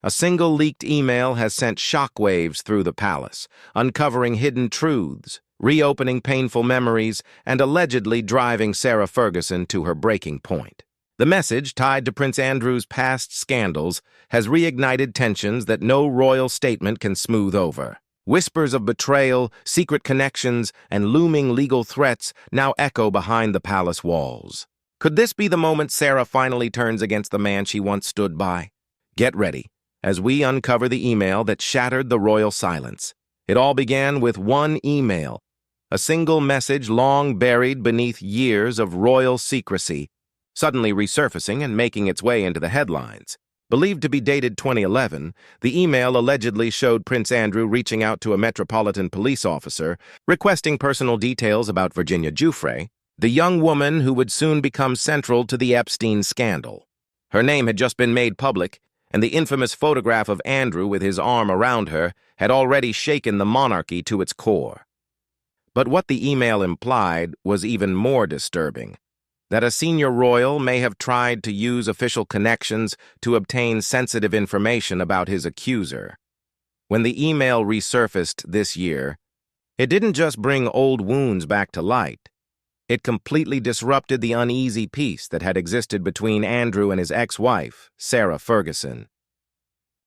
A single leaked email has sent shockwaves through the palace, uncovering hidden truths, reopening painful memories, and allegedly driving Sarah Ferguson to her breaking point. The message, tied to Prince Andrew's past scandals, has reignited tensions that no royal statement can smooth over. Whispers of betrayal, secret connections, and looming legal threats now echo behind the palace walls. Could this be the moment Sarah finally turns against the man she once stood by? Get ready, as we uncover the email that shattered the royal silence. It all began with one email, a single message long buried beneath years of royal secrecy, suddenly resurfacing and making its way into the headlines. Believed to be dated 2011, the email allegedly showed Prince Andrew reaching out to a Metropolitan Police officer, requesting personal details about Virginia Giuffre, the young woman who would soon become central to the Epstein scandal. Her name had just been made public, and the infamous photograph of Andrew with his arm around her had already shaken the monarchy to its core. But what the email implied was even more disturbing: that a senior royal may have tried to use official connections to obtain sensitive information about his accuser. When the email resurfaced this year, it didn't just bring old wounds back to light. It completely disrupted the uneasy peace that had existed between Andrew and his ex-wife, Sarah Ferguson.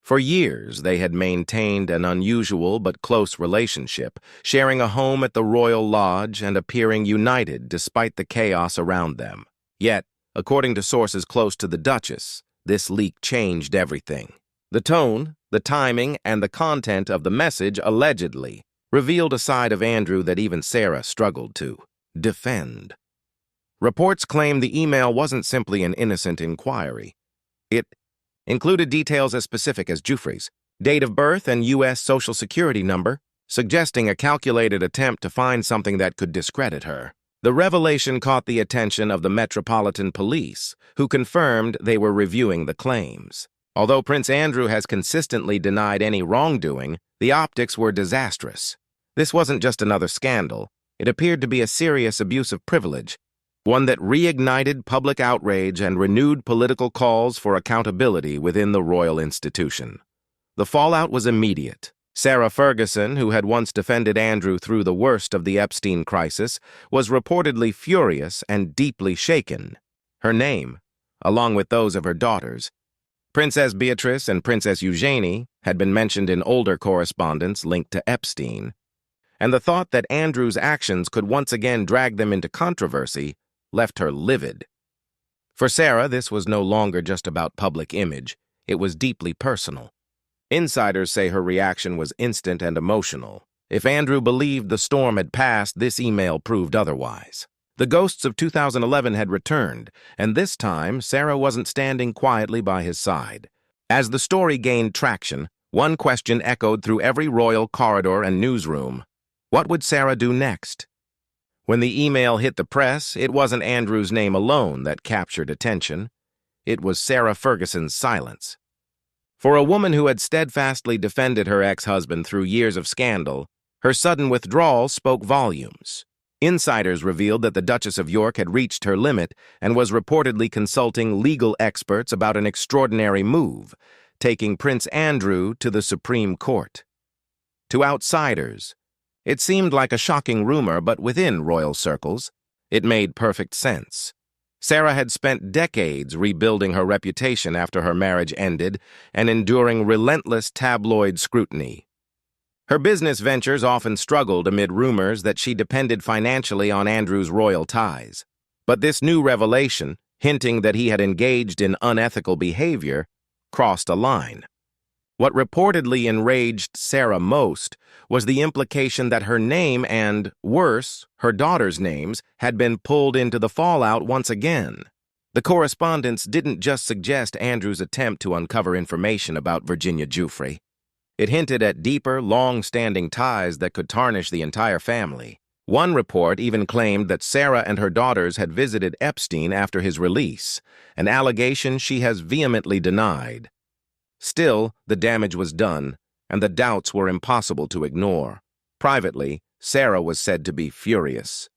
For years, they had maintained an unusual but close relationship, sharing a home at the Royal Lodge and appearing united despite the chaos around them. Yet, according to sources close to the Duchess, this leak changed everything. The tone, the timing, and the content of the message allegedly revealed a side of Andrew that even Sarah struggled to defend. Reports claim the email wasn't simply an innocent inquiry. It included details as specific as Giuffre's date of birth and U.S. Social Security number, suggesting a calculated attempt to find something that could discredit her. The revelation caught the attention of the Metropolitan Police, who confirmed they were reviewing the claims. Although Prince Andrew has consistently denied any wrongdoing, the optics were disastrous. This wasn't just another scandal. It appeared to be a serious abuse of privilege, one that reignited public outrage and renewed political calls for accountability within the royal institution. The fallout was immediate. Sarah Ferguson, who had once defended Andrew through the worst of the Epstein crisis, was reportedly furious and deeply shaken. Her name, along with those of her daughters, Princess Beatrice and Princess Eugenie, had been mentioned in older correspondence linked to Epstein, and the thought that Andrew's actions could once again drag them into controversy left her livid. For Sarah, this was no longer just about public image. It was deeply personal. Insiders say her reaction was instant and emotional. If Andrew believed the storm had passed, this email proved otherwise. The ghosts of 2011 had returned, and this time, Sarah wasn't standing quietly by his side. As the story gained traction, one question echoed through every royal corridor and newsroom. What would Sarah do next? When the email hit the press, it wasn't Andrew's name alone that captured attention. It was Sarah Ferguson's silence. For a woman who had steadfastly defended her ex-husband through years of scandal, her sudden withdrawal spoke volumes. Insiders revealed that the Duchess of York had reached her limit and was reportedly consulting legal experts about an extraordinary move, taking Prince Andrew to the Supreme Court. To outsiders, it seemed like a shocking rumor, but within royal circles, it made perfect sense. Sarah had spent decades rebuilding her reputation after her marriage ended and enduring relentless tabloid scrutiny. Her business ventures often struggled amid rumors that she depended financially on Andrew's royal ties. But this new revelation, hinting that he had engaged in unethical behavior, crossed a line. What reportedly enraged Sarah most was the implication that her name and, worse, her daughters' names had been pulled into the fallout once again. The correspondence didn't just suggest Andrew's attempt to uncover information about Virginia Giuffre. It hinted at deeper, long-standing ties that could tarnish the entire family. One report even claimed that Sarah and her daughters had visited Epstein after his release, an allegation she has vehemently denied. Still, the damage was done, and the doubts were impossible to ignore. Privately, Sarah was said to be furious.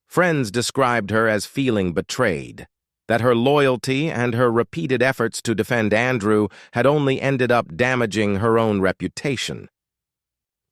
Friends described her as feeling betrayed. that her loyalty and her repeated efforts to defend Andrew had only ended up damaging her own reputation.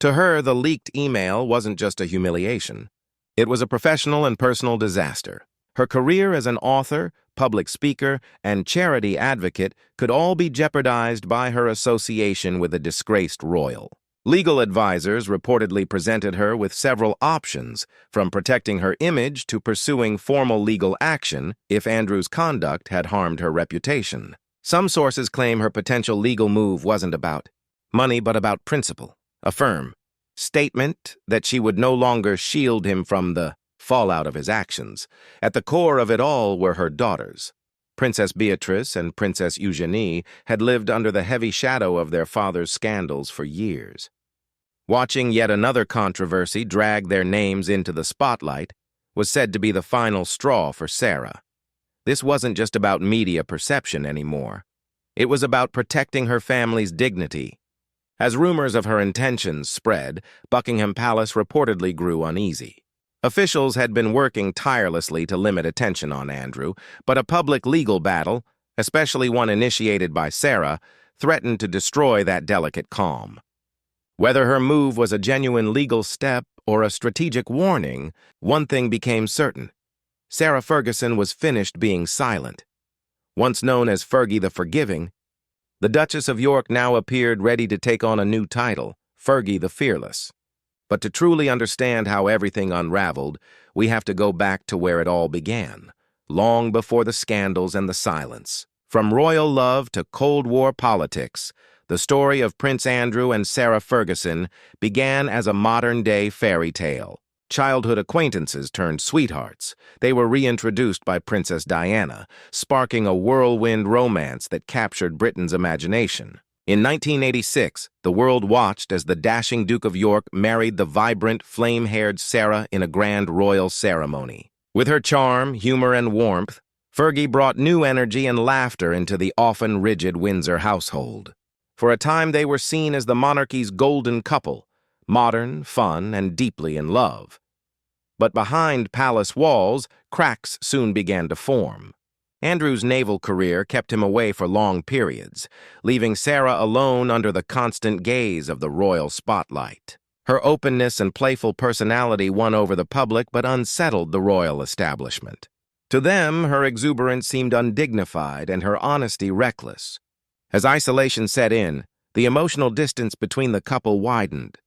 To her, the leaked email wasn't just a humiliation. It was a professional and personal disaster. Her career as an author, public speaker, and charity advocate could all be jeopardized by her association with a disgraced royal. Legal advisors reportedly presented her with several options, from protecting her image to pursuing formal legal action if Andrew's conduct had harmed her reputation. Some sources claim her potential legal move wasn't about money but about principle, a firm statement that she would no longer shield him from the fallout of his actions. At the core of it all were her daughters. Princess Beatrice and Princess Eugenie had lived under the heavy shadow of their father's scandals for years. Watching yet another controversy drag their names into the spotlight was said to be the final straw for Sarah. This wasn't just about media perception anymore. It was about protecting her family's dignity. As rumors of her intentions spread, Buckingham Palace reportedly grew uneasy. Officials had been working tirelessly to limit attention on Andrew, but a public legal battle, especially one initiated by Sarah, threatened to destroy that delicate calm. Whether her move was a genuine legal step or a strategic warning, one thing became certain. Sarah Ferguson was finished being silent. Once known as Fergie the Forgiving, the Duchess of York now appeared ready to take on a new title, Fergie the Fearless. But to truly understand how everything unraveled, we have to go back to where it all began, long before the scandals and the silence. From royal love to Cold War politics, the story of Prince Andrew and Sarah Ferguson began as a modern-day fairy tale. Childhood acquaintances turned sweethearts. They were reintroduced by Princess Diana, sparking a whirlwind romance that captured Britain's imagination. In 1986, the world watched as the dashing Duke of York married the vibrant, flame-haired Sarah in a grand royal ceremony. With her charm, humor, and warmth, Fergie brought new energy and laughter into the often rigid Windsor household. For a time, they were seen as the monarchy's golden couple, modern, fun, and deeply in love. But behind palace walls, cracks soon began to form. Andrew's naval career kept him away for long periods, leaving Sarah alone under the constant gaze of the royal spotlight. Her openness and playful personality won over the public but unsettled the royal establishment. To them, her exuberance seemed undignified and her honesty reckless. As isolation set in, the emotional distance between the couple widened.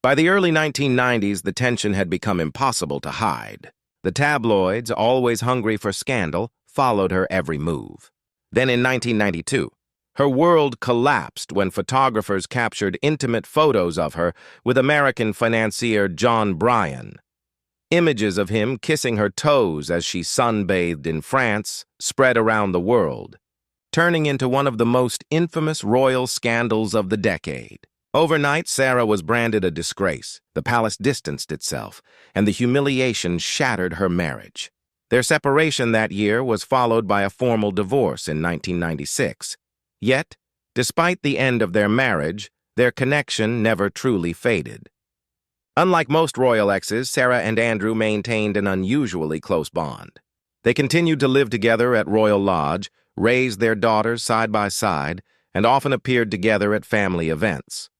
By the early 1990s, the tension had become impossible to hide. The tabloids, always hungry for scandal, followed her every move. Then in 1992, her world collapsed when photographers captured intimate photos of her with American financier John Bryan. Images of him kissing her toes as she sunbathed in France spread around the world, turning into one of the most infamous royal scandals of the decade. Overnight, Sarah was branded a disgrace. The palace distanced itself, and the humiliation shattered her marriage. Their separation that year was followed by a formal divorce in 1996. Yet, despite the end of their marriage, their connection never truly faded. Unlike most royal exes, Sarah and Andrew maintained an unusually close bond. They continued to live together at Royal Lodge, raised their daughters side by side, and often appeared together at family events.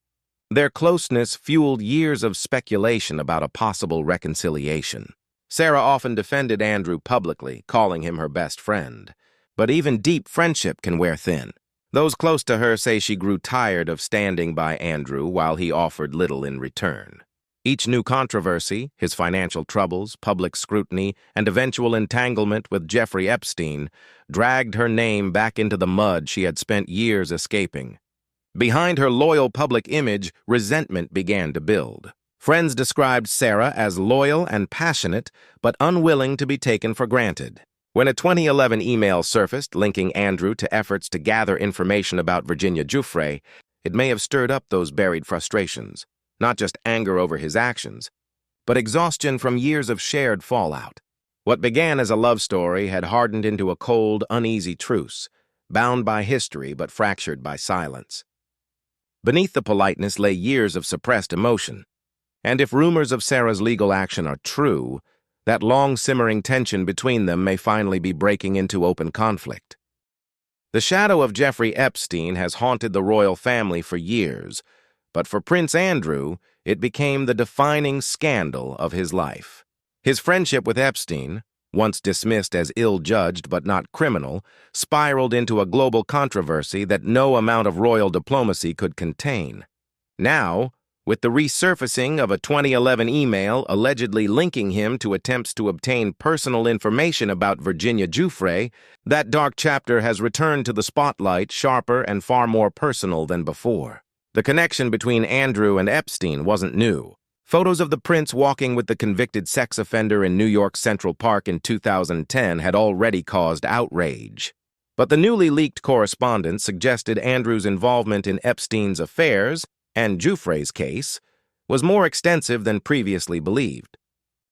Their closeness fueled years of speculation about a possible reconciliation. Sarah often defended Andrew publicly, calling him her best friend. But even deep friendship can wear thin. Those close to her say she grew tired of standing by Andrew while he offered little in return. Each new controversy, his financial troubles, public scrutiny, and eventual entanglement with Jeffrey Epstein, dragged her name back into the mud she had spent years escaping. Behind her loyal public image, resentment began to build. Friends described Sarah as loyal and passionate, but unwilling to be taken for granted. When a 2011 email surfaced linking Andrew to efforts to gather information about Virginia Giuffre, it may have stirred up those buried frustrations. Not just anger over his actions, but exhaustion from years of shared fallout. What began as a love story had hardened into a cold, uneasy truce, bound by history but fractured by silence. Beneath the politeness lay years of suppressed emotion. And if rumors of Sarah's legal action are true, That long-simmering tension between them may finally be breaking into open conflict. The shadow of Jeffrey Epstein has haunted the royal family for years, but for Prince Andrew, it became the defining scandal of his life. His friendship with Epstein, once dismissed as ill-judged but not criminal, spiraled into a global controversy that no amount of royal diplomacy could contain. Now, with the resurfacing of a 2011 email allegedly linking him to attempts to obtain personal information about Virginia Giuffre, that dark chapter has returned to the spotlight sharper and far more personal than before. The connection between Andrew and Epstein wasn't new. Photos of the prince walking with the convicted sex offender in New York Central Park in 2010 had already caused outrage. But the newly leaked correspondence suggested Andrew's involvement in Epstein's affairs and Giuffre's case was more extensive than previously believed.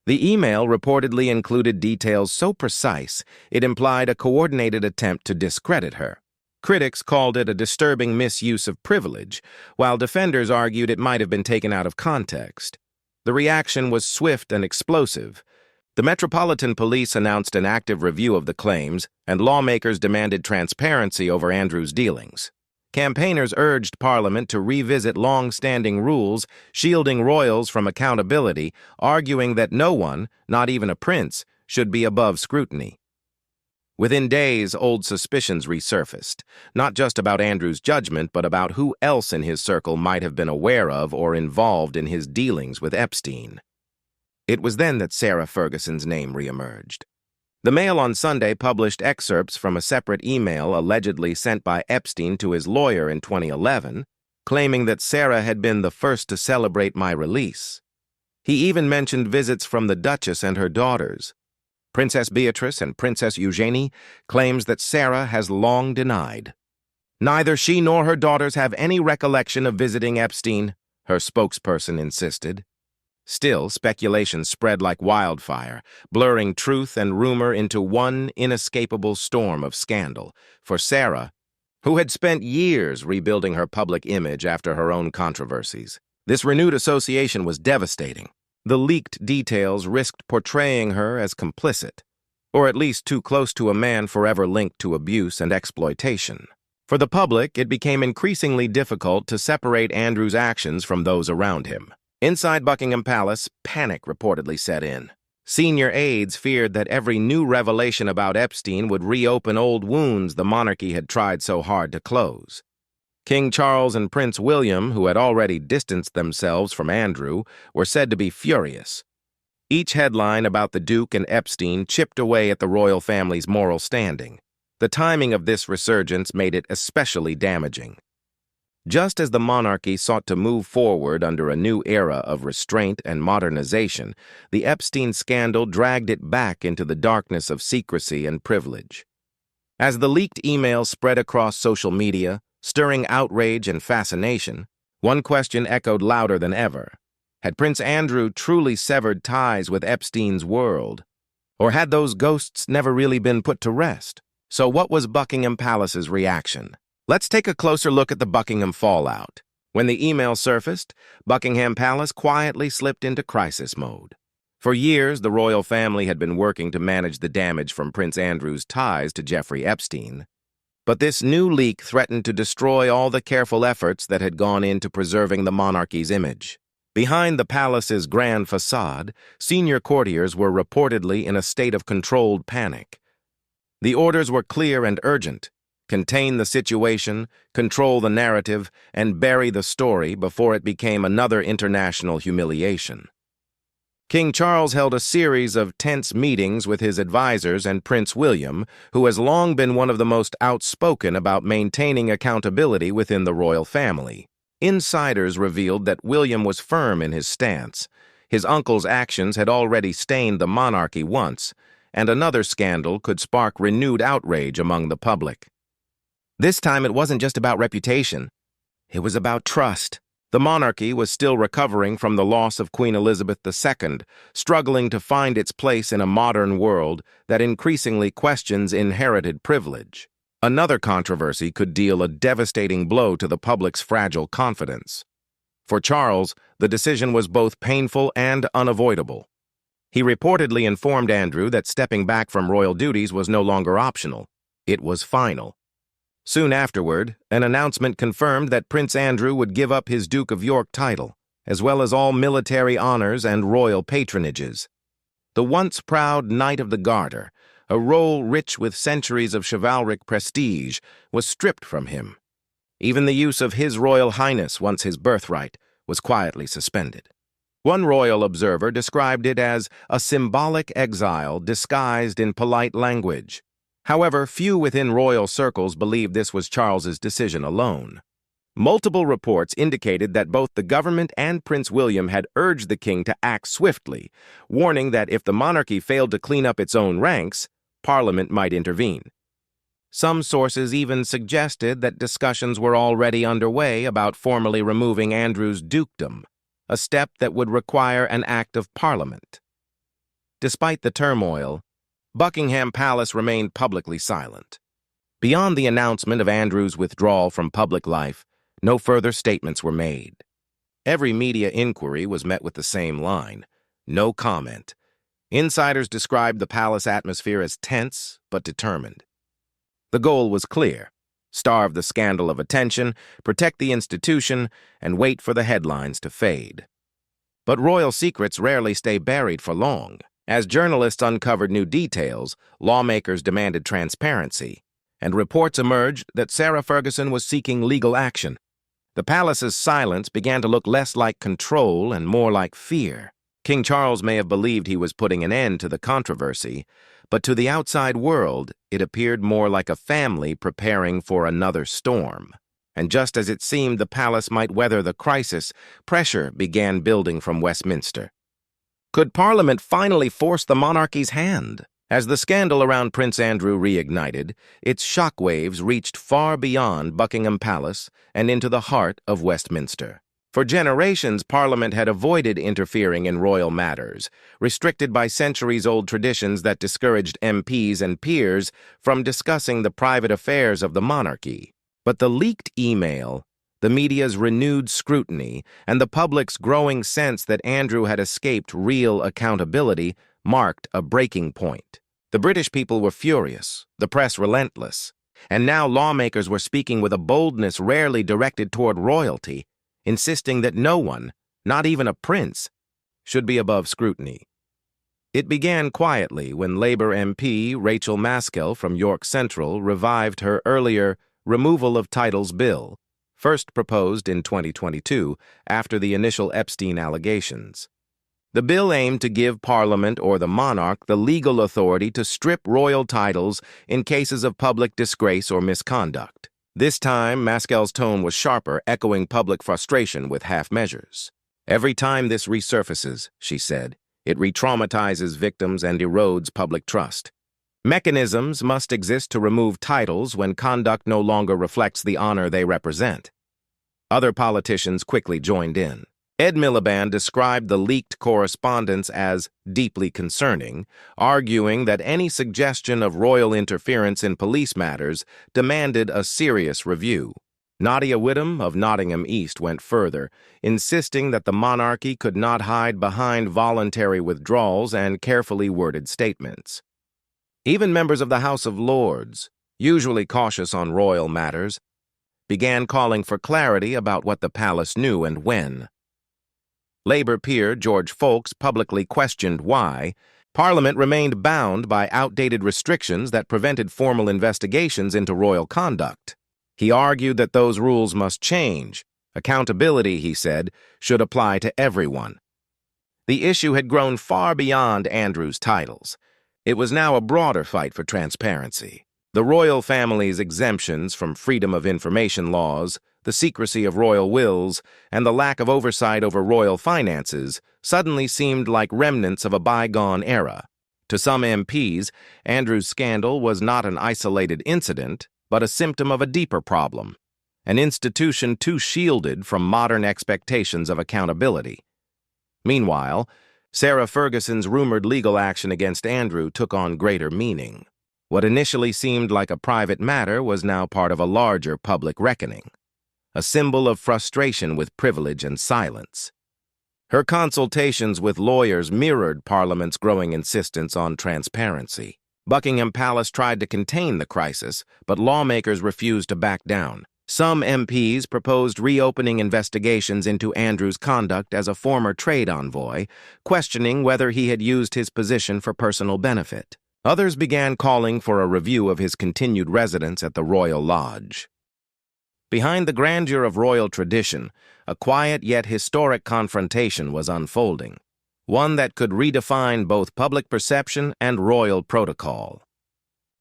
The email reportedly included details so precise it implied a coordinated attempt to discredit her. Critics called it a disturbing misuse of privilege, while defenders argued it might have been taken out of context. The reaction was swift and explosive. The Metropolitan Police announced an active review of the claims, and lawmakers demanded transparency over Andrew's dealings. Campaigners urged Parliament to revisit long-standing rules shielding royals from accountability, arguing that no one, not even a prince, should be above scrutiny. Within days, old suspicions resurfaced, not just about Andrew's judgment, but about who else in his circle might have been aware of or involved in his dealings with Epstein. It was then that Sarah Ferguson's name reemerged. The Mail on Sunday published excerpts from a separate email allegedly sent by Epstein to his lawyer in 2011, claiming that Sarah had been the first to celebrate my release. He even mentioned visits from the Duchess and her daughters. Princess Beatrice and Princess Eugenie claims that Sarah has long denied. Neither she nor her daughters have any recollection of visiting Epstein, her spokesperson insisted. Still, speculation spread like wildfire, blurring truth and rumor into one inescapable storm of scandal. For Sarah, who had spent years rebuilding her public image after her own controversies, this renewed association was devastating. The leaked details risked portraying her as complicit, or at least too close to a man forever linked to abuse and exploitation. For the public, it became increasingly difficult to separate Andrew's actions from those around him. Inside Buckingham Palace, panic reportedly set in. Senior aides feared that every new revelation about Epstein would reopen old wounds the monarchy had tried so hard to close. King Charles and Prince William, who had already distanced themselves from Andrew, were said to be furious. Each headline about the Duke and Epstein chipped away at the royal family's moral standing. The timing of this resurgence made it especially damaging. Just as the monarchy sought to move forward under a new era of restraint and modernization, the Epstein scandal dragged it back into the darkness of secrecy and privilege. As the leaked emails spread across social media, stirring outrage and fascination, one question echoed louder than ever. Had Prince Andrew truly severed ties with Epstein's world? Or had those ghosts never really been put to rest? So what was Buckingham Palace's reaction? Let's take a closer look at the Buckingham fallout. When the email surfaced, Buckingham Palace quietly slipped into crisis mode. For years, the royal family had been working to manage the damage from Prince Andrew's ties to Jeffrey Epstein. But this new leak threatened to destroy all the careful efforts that had gone into preserving the monarchy's image. Behind the palace's grand facade, senior courtiers were reportedly in a state of controlled panic. The orders were clear and urgent: contain the situation, control the narrative, and bury the story before it became another international humiliation. King Charles held a series of tense meetings with his advisors and Prince William, who has long been one of the most outspoken about maintaining accountability within the royal family. Insiders revealed that William was firm in his stance. His uncle's actions had already stained the monarchy once, and another scandal could spark renewed outrage among the public. This time it wasn't just about reputation. It was about trust. The monarchy was still recovering from the loss of Queen Elizabeth II, struggling to find its place in a modern world that increasingly questions inherited privilege. Another controversy could deal a devastating blow to the public's fragile confidence. For Charles, the decision was both painful and unavoidable. He reportedly informed Andrew that stepping back from royal duties was no longer optional. It was final. Soon afterward, an announcement confirmed that Prince Andrew would give up his Duke of York title, as well as all military honors and royal patronages. The once proud Knight of the Garter, a role rich with centuries of chivalric prestige, was stripped from him. Even the use of His Royal Highness, once his birthright, was quietly suspended. One royal observer described it as a symbolic exile disguised in polite language. However, few within royal circles believed this was Charles's decision alone. Multiple reports indicated that both the government and Prince William had urged the king to act swiftly, warning that if the monarchy failed to clean up its own ranks, Parliament might intervene. Some sources even suggested that discussions were already underway about formally removing Andrew's dukedom, a step that would require an act of Parliament. Despite the turmoil, Buckingham Palace remained publicly silent. Beyond the announcement of Andrew's withdrawal from public life, no further statements were made. Every media inquiry was met with the same line: no comment. Insiders described the palace atmosphere as tense but determined. The goal was clear: starve the scandal of attention, protect the institution, and wait for the headlines to fade. But royal secrets rarely stay buried for long. As journalists uncovered new details, lawmakers demanded transparency, and reports emerged that Sarah Ferguson was seeking legal action. The palace's silence began to look less like control and more like fear. King Charles may have believed he was putting an end to the controversy, but to the outside world, it appeared more like a family preparing for another storm. And just as it seemed the palace might weather the crisis, pressure began building from Westminster. Could Parliament finally force the monarchy's hand? As the scandal around Prince Andrew reignited, its shockwaves reached far beyond Buckingham Palace and into the heart of Westminster. For generations, Parliament had avoided interfering in royal matters, restricted by centuries-old traditions that discouraged MPs and peers from discussing the private affairs of the monarchy. But the leaked email, the media's renewed scrutiny, and the public's growing sense that Andrew had escaped real accountability marked a breaking point. The British people were furious, the press relentless, and now lawmakers were speaking with a boldness rarely directed toward royalty, insisting that no one, not even a prince, should be above scrutiny. It began quietly when Labour MP Rachel Maskell from York Central revived her earlier removal of titles bill, first proposed in 2022 after the initial Epstein allegations. The bill aimed to give Parliament or the monarch the legal authority to strip royal titles in cases of public disgrace or misconduct. This time, Maskell's tone was sharper, echoing public frustration with half measures. "Every time this resurfaces," she said, "it re-traumatizes victims and erodes public trust. Mechanisms must exist to remove titles when conduct no longer reflects the honor they represent." Other politicians quickly joined in. Ed Miliband described the leaked correspondence as deeply concerning, arguing that any suggestion of royal interference in police matters demanded a serious review. Nadia Whittome of Nottingham East went further, insisting that the monarchy could not hide behind voluntary withdrawals and carefully worded statements. Even members of the House of Lords, usually cautious on royal matters, began calling for clarity about what the palace knew and when. Labour peer George Folks publicly questioned why Parliament remained bound by outdated restrictions that prevented formal investigations into royal conduct. He argued that those rules must change. Accountability, he said, should apply to everyone. The issue had grown far beyond Andrew's titles. It was now a broader fight for transparency. The royal family's exemptions from freedom of information laws, the secrecy of royal wills, and the lack of oversight over royal finances suddenly seemed like remnants of a bygone era. To some MPs, Andrew's scandal was not an isolated incident, but a symptom of a deeper problem, an institution too shielded from modern expectations of accountability. Meanwhile, Sarah Ferguson's rumored legal action against Andrew took on greater meaning. What initially seemed like a private matter was now part of a larger public reckoning, a symbol of frustration with privilege and silence. Her consultations with lawyers mirrored Parliament's growing insistence on transparency. Buckingham Palace tried to contain the crisis, but lawmakers refused to back down. Some MPs proposed reopening investigations into Andrew's conduct as a former trade envoy, questioning whether he had used his position for personal benefit. Others began calling for a review of his continued residence at the Royal Lodge. Behind the grandeur of royal tradition, a quiet yet historic confrontation was unfolding, one that could redefine both public perception and royal protocol.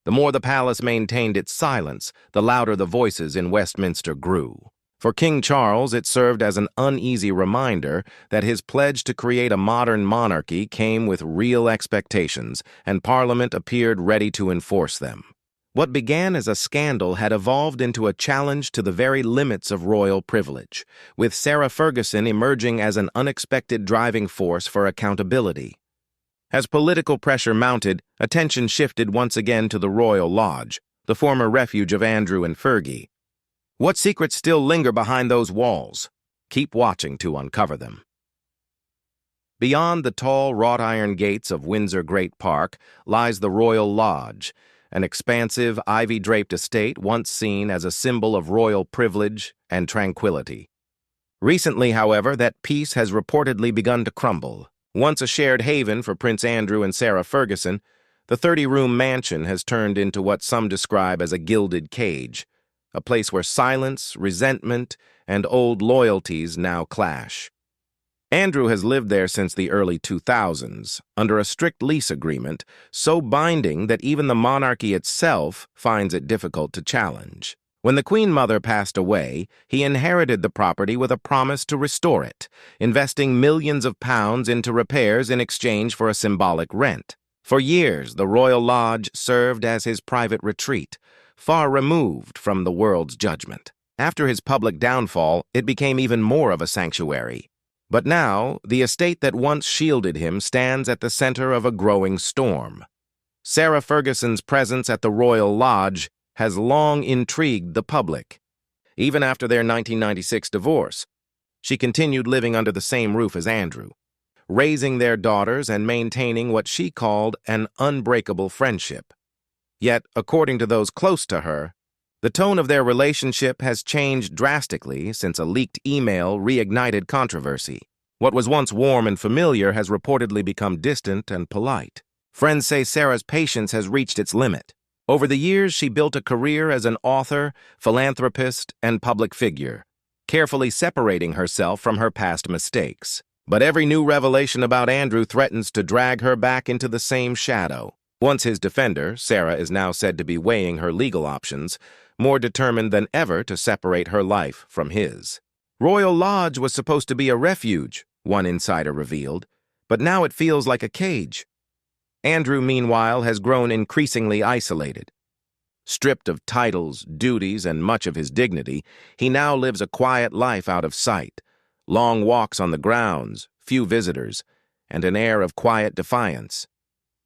The more the palace maintained its silence, the louder the voices in Westminster grew. For King Charles, it served as an uneasy reminder that his pledge to create a modern monarchy came with real expectations, and Parliament appeared ready to enforce them. What began as a scandal had evolved into a challenge to the very limits of royal privilege, with Sarah Ferguson emerging as an unexpected driving force for accountability. As political pressure mounted, attention shifted once again to the Royal Lodge, the former refuge of Andrew and Fergie. What secrets still linger behind those walls? Keep watching to uncover them. Beyond the tall wrought-iron gates of Windsor Great Park lies the Royal Lodge, an expansive, ivy-draped estate once seen as a symbol of royal privilege and tranquility. Recently, however, that peace has reportedly begun to crumble. Once a shared haven for Prince Andrew and Sarah Ferguson, the 30-room mansion has turned into what some describe as a gilded cage, a place where silence, resentment, and old loyalties now clash. Andrew has lived there since the early 2000s, under a strict lease agreement, so binding that even the monarchy itself finds it difficult to challenge. When the Queen Mother passed away, he inherited the property with a promise to restore it, investing millions of pounds into repairs in exchange for a symbolic rent. For years, the Royal Lodge served as his private retreat, far removed from the world's judgment. After his public downfall, it became even more of a sanctuary. But now, the estate that once shielded him stands at the center of a growing storm. Sarah Ferguson's presence at the Royal Lodge has long intrigued the public. Even after their 1996 divorce, she continued living under the same roof as Andrew, raising their daughters and maintaining what she called an unbreakable friendship. Yet, according to those close to her, the tone of their relationship has changed drastically since a leaked email reignited controversy. What was once warm and familiar has reportedly become distant and polite. Friends say Sarah's patience has reached its limit. Over the years, she built a career as an author, philanthropist, and public figure, carefully separating herself from her past mistakes. But every new revelation about Andrew threatens to drag her back into the same shadow. Once his defender, Sarah is now said to be weighing her legal options, more determined than ever to separate her life from his. Royal Lodge was supposed to be a refuge, one insider revealed, but now it feels like a cage. Andrew, meanwhile, has grown increasingly isolated. Stripped of titles, duties, and much of his dignity, he now lives a quiet life out of sight. Long walks on the grounds, few visitors, and an air of quiet defiance.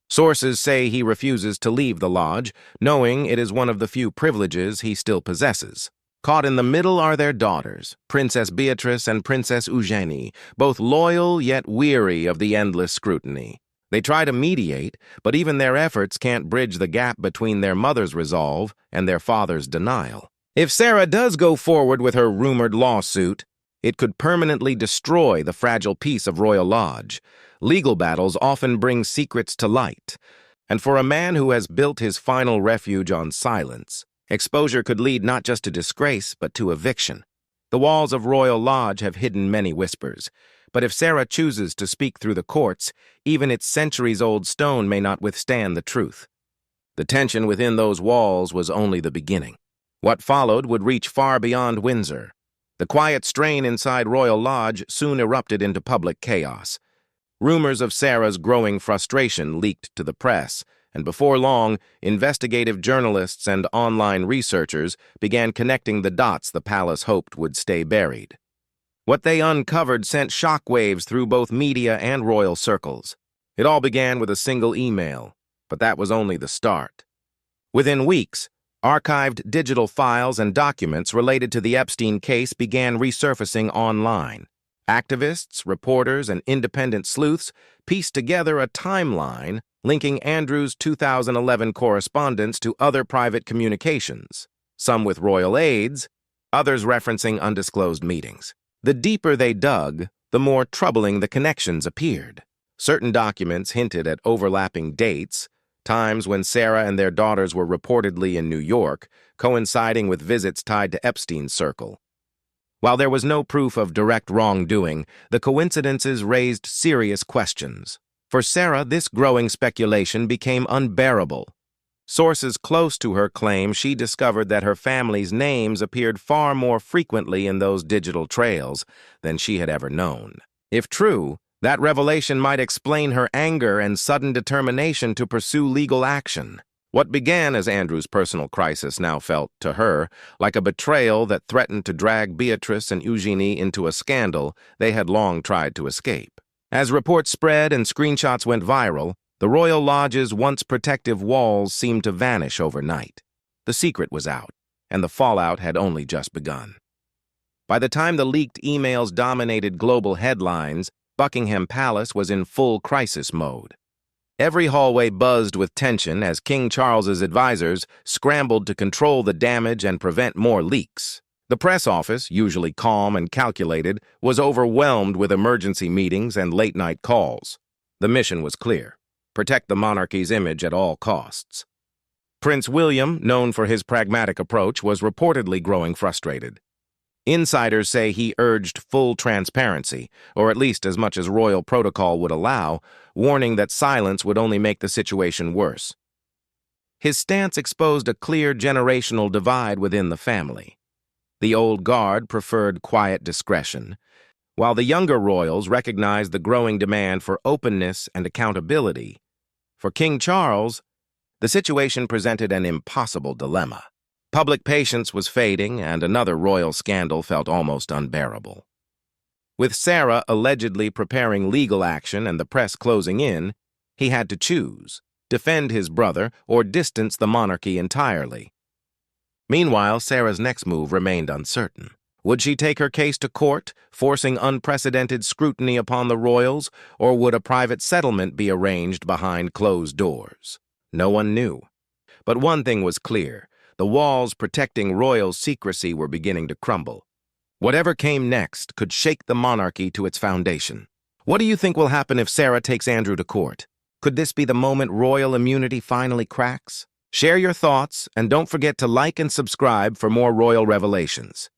Sources say he refuses to leave the lodge, knowing it is one of the few privileges he still possesses. Caught in the middle are their daughters, Princess Beatrice and Princess Eugenie, both loyal yet weary of the endless scrutiny. They try to mediate, but even their efforts can't bridge the gap between their mother's resolve and their father's denial. If Sarah does go forward with her rumored lawsuit, it could permanently destroy the fragile peace of Royal Lodge. Legal battles often bring secrets to light, and for a man who has built his final refuge on silence, exposure could lead not just to disgrace, but to eviction. The walls of Royal Lodge have hidden many whispers, but if Sarah chooses to speak through the courts, even its centuries-old stone may not withstand the truth. The tension within those walls was only the beginning. What followed would reach far beyond Windsor. The quiet strain inside Royal Lodge soon erupted into public chaos. Rumors of Sarah's growing frustration leaked to the press, and before long, investigative journalists and online researchers began connecting the dots the palace hoped would stay buried. What they uncovered sent shockwaves through both media and royal circles. It all began with a single email, but that was only the start. Within weeks, archived digital files and documents related to the Epstein case began resurfacing online. Activists, reporters, and independent sleuths pieced together a timeline linking Andrew's 2011 correspondence to other private communications, some with royal aides, others referencing undisclosed meetings. The deeper they dug, the more troubling the connections appeared. Certain documents hinted at overlapping dates, times when Sarah and their daughters were reportedly in New York, coinciding with visits tied to Epstein's circle. While there was no proof of direct wrongdoing, the coincidences raised serious questions. For Sarah, this growing speculation became unbearable. Sources close to her claim she discovered that her family's names appeared far more frequently in those digital trails than she had ever known. If true, that revelation might explain her anger and sudden determination to pursue legal action. What began as Andrew's personal crisis now felt, to her, like a betrayal that threatened to drag Beatrice and Eugenie into a scandal they had long tried to escape. As reports spread and screenshots went viral, the Royal Lodge's once protective walls seemed to vanish overnight. The secret was out, and the fallout had only just begun. By the time the leaked emails dominated global headlines, Buckingham Palace was in full crisis mode. Every hallway buzzed with tension as King Charles's advisors scrambled to control the damage and prevent more leaks. The press office, usually calm and calculated, was overwhelmed with emergency meetings and late-night calls. The mission was clear: protect the monarchy's image at all costs. Prince William, known for his pragmatic approach, was reportedly growing frustrated. Insiders say he urged full transparency, or at least as much as royal protocol would allow, warning that silence would only make the situation worse. His stance exposed a clear generational divide within the family. The old guard preferred quiet discretion, while the younger royals recognized the growing demand for openness and accountability. For King Charles, the situation presented an impossible dilemma. Public patience was fading, and another royal scandal felt almost unbearable. With Sarah allegedly preparing legal action and the press closing in, he had to choose: defend his brother or distance the monarchy entirely. Meanwhile, Sarah's next move remained uncertain. Would she take her case to court, forcing unprecedented scrutiny upon the royals, or would a private settlement be arranged behind closed doors? No one knew. But one thing was clear: the walls protecting royal secrecy were beginning to crumble. Whatever came next could shake the monarchy to its foundation. What do you think will happen if Sarah takes Andrew to court? Could this be the moment royal immunity finally cracks? Share your thoughts, and don't forget to like and subscribe for more royal revelations.